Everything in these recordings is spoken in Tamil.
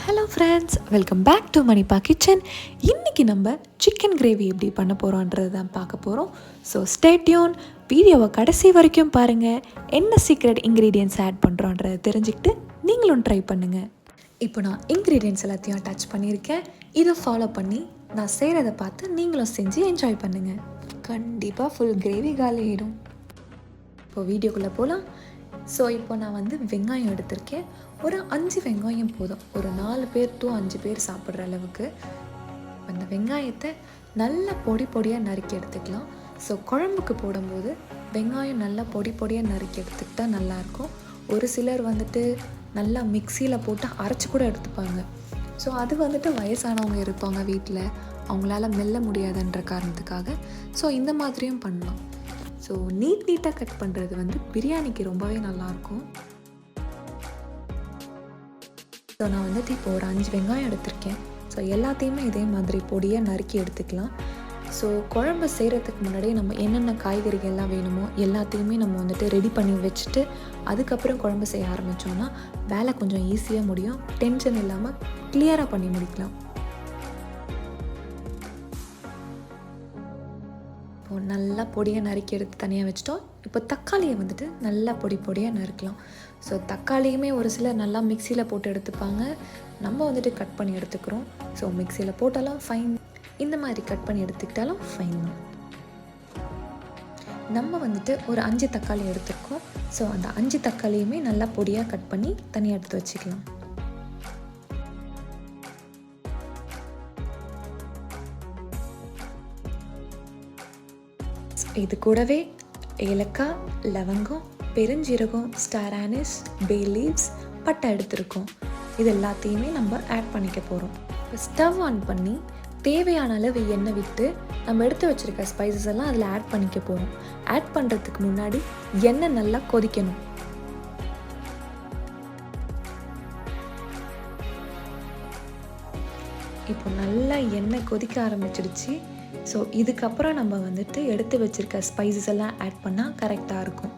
Hello friends, welcome back to Manippa kitchen. இன்றைக்கி நம்ம சிக்கன் கிரேவி எப்படி பண்ண போகிறோன்றது தான் பார்க்க போகிறோம். ஸோ ஸ்டே டியூன், வீடியோவை கடைசி வரைக்கும் பாருங்கள். என்ன சீக்ரெட் இன்க்ரீடியன்ட்ஸ் ஆட் பண்ணுறோன்றதை தெரிஞ்சுக்கிட்டு நீங்களும் ட்ரை பண்ணுங்கள். இப்போ நான் இன்க்ரீடியன்ட்ஸ் எல்லாத்தையும் டச் பண்ணியிருக்கேன். இதை ஃபாலோ பண்ணி நான் செய்கிறத பார்த்து நீங்களும் செஞ்சு என்ஜாய் பண்ணுங்கள். கண்டிப்பாக ஃபுல் கிரேவி காலியாகிடும். இப்போது வீடியோக்குள்ளே போகலாம். ஸோ இப்போ நான் வெங்காயம் எடுத்திருக்கேன். ஒரு 5 வெங்காயம் போதும். ஒரு 4 பேர் to 5 பேர் சாப்பிட்ற அளவுக்கு. அந்த வெங்காயத்தை நல்லா பொடியாக நறுக்கி எடுத்துக்கலாம். ஸோ குழம்புக்கு போடும்போது வெங்காயம் நல்லா பொடியாக நறுக்கி எடுத்துக்கிட்டா நல்லாயிருக்கும். ஒரு சிலர் நல்லா மிக்சியில் போட்டு அரைச்சி கூட எடுத்துப்பாங்க. ஸோ அது வயசானவங்க இருப்பாங்க வீட்டில், அவங்களால மெல்ல முடியாதுன்ற காரணத்துக்காக. ஸோ இந்த மாதிரியும் பண்ணலாம். ஸோ நீட்டாக கட் பண்ணுறது பிரியாணிக்கு ரொம்பவே நல்லாயிருக்கும். ஸோ நான் இப்போ ஒரு 5 வெங்காயம் எடுத்திருக்கேன். ஸோ எல்லாத்தையுமே இதே மாதிரி பொடியாக நறுக்கி எடுத்துக்கலாம். ஸோ குழம்பு செய்கிறதுக்கு முன்னாடி நம்ம என்னென்ன காய்கறிகள்லாம் வேணுமோ எல்லாத்தையுமே நம்ம ரெடி பண்ணி வச்சுட்டு அதுக்கப்புறம் குழம்பு செய்ய ஆரம்பித்தோன்னா வேலை கொஞ்சம் ஈஸியாக முடியும். டென்ஷன் இல்லாமல் கிளியராக பண்ணி முடிக்கலாம். இப்போது நல்லா பொடியாக நறுக்கி எடுத்து தனியாக வச்சுட்டோம். இப்போ தக்காளியை நல்லா பொடியாக நறுக்கலாம். ஸோ தக்காளியுமே ஒரு சிலர் நல்லா மிக்சியில் போட்டு எடுத்துப்பாங்க. நம்ம கட் பண்ணி எடுத்துக்கிறோம். ஸோ மிக்சியில் போட்டாலும் ஃபைன், இந்த மாதிரி கட் பண்ணி எடுத்துக்கிட்டாலும் ஃபைன். நம்ம ஒரு 5 தக்காளி எடுத்துருக்கோம். ஸோ அந்த 5 தக்காளியுமே நல்லா பொடியாக கட் பண்ணி தனியாக எடுத்து வச்சுக்கலாம். இது கூடவே ஏலக்காய், லவங்கம், பெருஞ்சீரகம், ஸ்டார் ஆனிஸ், பே லீவ்ஸ், பட்டை எடுத்துருக்கோம். இது எல்லாத்தையுமே நம்ம ஆட் பண்ணிக்க போகிறோம். இப்போ ஸ்டவ் ஆன் பண்ணி தேவையான அளவு எண்ணெய் விட்டு நம்ம எடுத்து வச்சுருக்க ஸ்பைசஸ் எல்லாம் அதில் ஆட் பண்ணிக்க போகிறோம். ஆட் பண்ணுறதுக்கு முன்னாடி எண்ணெய் நல்லா கொதிக்கணும். இப்போ நல்லா எண்ணெய் கொதிக்க ஆரம்பிச்சிடுச்சு. ஸோ இதுக்கப்புறம் நம்ம எடுத்து வச்சுருக்க ஸ்பைசஸ் எல்லாம் ஆட் பண்ணால் கரெக்டாக இருக்கும்.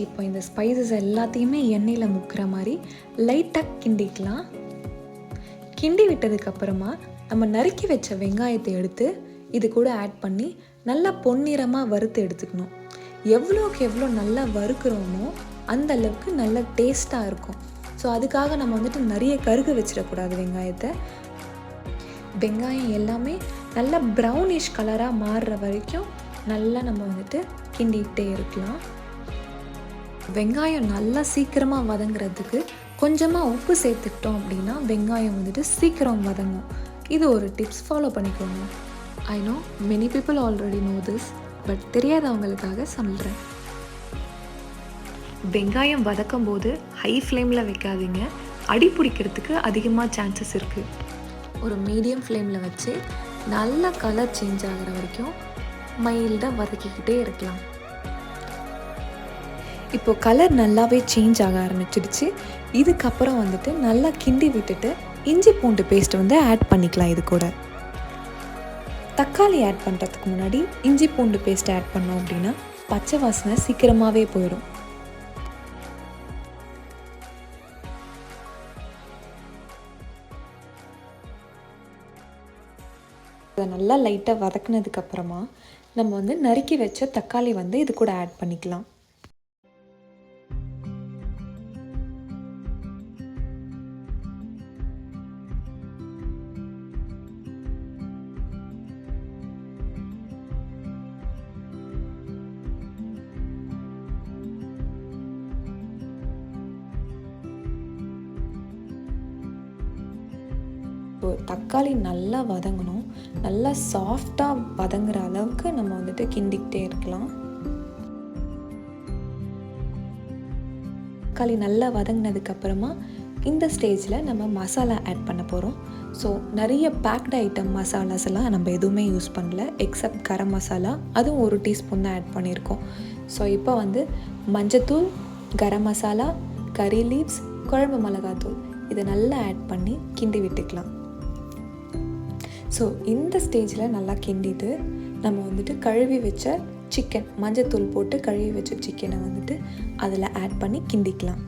இப்போ இந்த ஸ்பைசஸ் எல்லாத்தையுமே எண்ணெயில் முக்கிற மாதிரி லைட்டாக கிண்டிக்கலாம். கிண்டி விட்டதுக்கப்புறமா நம்ம நறுக்கி வச்ச வெங்காயத்தை எடுத்து இது கூட ஆட் பண்ணி நல்லா பொன்னிறமாக வறுத்து எடுத்துக்கணும். எவ்வளோக்கு எவ்வளோ நல்லா வறுக்கிறோமோ அந்த அளவுக்கு நல்லா டேஸ்ட்டாக இருக்கும். ஸோ அதுக்காக நம்ம நிறைய கருக வச்சிடக்கூடாது. வெங்காயம் எல்லாமே நல்லா ப்ரௌனிஷ் கலராக மாறுற வரைக்கும் நல்லா நம்ம கிண்டிகிட்டே இருக்கலாம். வெங்காயம் நல்லா சீக்கிரமாக வதங்குறதுக்கு கொஞ்சமாக உப்பு சேர்த்துக்கிட்டோம் அப்படின்னா வெங்காயம் சீக்கிரம் வதங்கும். இது ஒரு டிப்ஸ், ஃபாலோ பண்ணிக்கோங்க. I know many people already know this, but தெரியாதவங்களுக்காக சொல்கிறேன். வெங்காயம் வதக்கும் போது ஹை ஃப்ளேமில் வைக்காதீங்க, அடி பிடிக்கிறதுக்கு அதிகமாக சான்சஸ் இருக்குது. ஒரு மீடியம் ஃப்ளேமில் வச்சு நல்லா கலர் சேஞ்ச் ஆகிற வரைக்கும் மைல்டாக வதக்கிக்கிட்டே இருக்கலாம். இப்போ கலர் நல்லாவே சேஞ்ச் ஆக ஆரம்பிச்சிடுச்சு. இதுக்கப்புறம் நல்லா கிண்டி விட்டுட்டு இஞ்சி பூண்டு பேஸ்ட் ஆட் பண்ணிக்கலாம். இது கூட தக்காளி ஆட் பண்ணுறதுக்கு முன்னாடி இஞ்சி பூண்டு பேஸ்ட் ஆட் பண்ணோம் அப்படின்னா பச்சை வாசனை சீக்கிரமாகவே போயிடும். அதை நல்லா லைட்டாக வதக்குனதுக்கப்புறமா நம்ம நறுக்கி வச்ச தக்காளி இது கூட ஆட் பண்ணிக்கலாம். தக்காளி நல்லா வதங்கணும். நல்லா சாஃப்டாக வதங்குற அளவுக்கு நம்ம கிண்டிக்கிட்டே இருக்கலாம். தக்காளி நல்லா வதங்கினதுக்கப்புறமா இந்த ஸ்டேஜில் நம்ம மசாலா ஆட் பண்ண போகிறோம். ஸோ நிறைய பேக்டு ஐட்டம் மசாலாஸ் எல்லாம் நம்ம எதுவுமே யூஸ் பண்ணல, எக்ஸப்ட் கரம் மசாலா, அதுவும் 1 டீஸ்பூன் தான் ஆட் பண்ணியிருக்கோம். ஸோ இப்போ மஞ்சத்தூள், கரம் மசாலா, கறி லீவ்ஸ், குழம்பு மிளகாத்தூள் இதை நல்லா ஆட் பண்ணி கிண்டி விட்டுக்கலாம். ஸோ இந்த ஸ்டேஜில் நல்லா கிண்டிட்டு நம்ம கழுவி வச்ச சிக்கன், மஞ்சத்தூள் போட்டு கழுவி வச்ச சிக்கனை அதில் ஆட் பண்ணி கிண்டிக்கலாம்.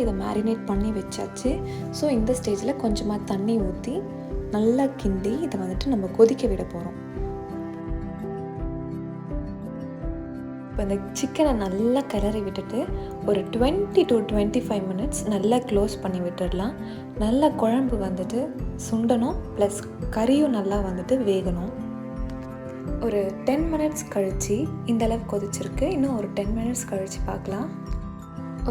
இதை மேரினேட் பண்ணி வச்சாச்சு. ஸோ இந்த ஸ்டேஜில் கொஞ்சமாக தண்ணி ஊற்றி நல்லா கிண்டி இதை வந்துட்டு நம்ம கொதிக்க விட போகிறோம். இப்போ இந்த சிக்கனை நல்லா கிளறி விட்டுட்டு ஒரு 20 to 25 minutes நல்லா க்ளோஸ் பண்ணி விட்டுடலாம். நல்லா குழம்பு வந்துட்டு சுண்டணும், ப்ளஸ் கறியும் நல்லா வந்துட்டு வேகணும். ஒரு 10 minutes கழித்து இந்தளவு கொதிச்சிருக்கு. இன்னும் ஒரு 10 minutes கழித்து பார்க்கலாம்.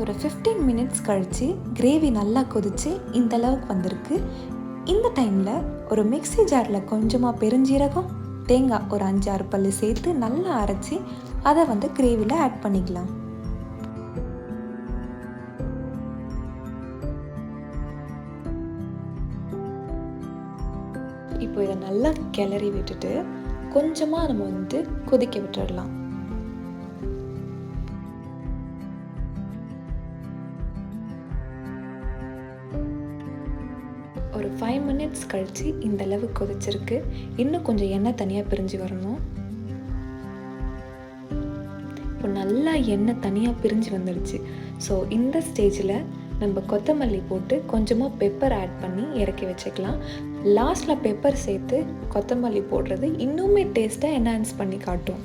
ஒரு 15 minutes கழித்து கிரேவி நல்லா கொதித்து இந்தளவுக்கு வந்திருக்கு. இந்த டைமில் ஒரு மிக்ஸி ஜாரில் கொஞ்சமாக பெருஞ்சீரகம், தேங்காய் ஒரு 5-6 பல்லு சேர்த்து நல்லா அரைச்சி அதை வந்து கிரேவியில் ஆட் பண்ணிக்கலாம். இப்போ இதை நல்லா கிளறி விட்டுட்டு கொஞ்சமாக நம்ம வந்து கொதிக்க விட்டுடலாம். ஒரு 5 minutes கழித்து இந்த அளவு கொதிச்சிருக்கு. இன்னும் கொஞ்சம் எண்ணெய் தனியாக பிரிஞ்சு வரணும். இப்போ நல்லா எண்ணெய் தனியாக பிரிஞ்சு வந்துடுச்சு. ஸோ இந்த ஸ்டேஜில் நம்ம கொத்தமல்லி போட்டு கொஞ்சமாக பெப்பர் ஆட் பண்ணி இறக்கி வச்சுக்கலாம். லாஸ்ட்டில் பெப்பர் சேர்த்து கொத்தமல்லி போடுறது இன்னுமே டேஸ்ட்டை என்ஹான்ஸ் பண்ணி காட்டும்.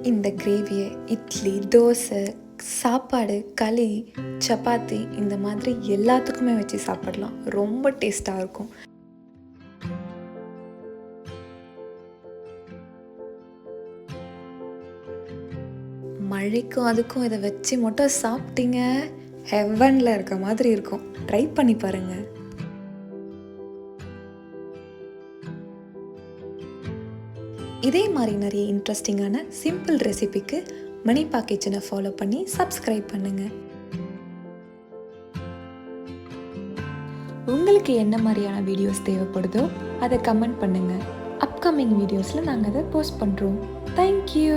இந்த கிரேவியை இட்லி, தோசை, சாப்பாடு, களி, சப்பாத்தி இந்த மாதிரி எல்லாத்துக்குமே வச்சு சாப்பிடலாம். ரொம்ப டேஸ்ட்டாக இருக்கும். மழைக்கும் அதுக்கும் இதை வச்சு மட்டும் சாப்பிட்டீங்க, ஹெவனில் இருக்க மாதிரி இருக்கும். ட்ரை பண்ணி பாருங்கள். இதே மாதிரி நிறைய இன்ட்ரெஸ்டிங்கான சிம்பிள் ரெசிபிக்கு மணிப்பா கிச்சனை ஃபாலோ பண்ணி சப்ஸ்கிரைப் பண்ணுங்கள். உங்களுக்கு என்ன மாதிரியான வீடியோஸ் தேவைப்படுதோ அதை கமெண்ட் பண்ணுங்கள். அப்கமிங் வீடியோஸில் நாங்கள் அதை போஸ்ட் பண்ணுறோம். தேங்க்யூ.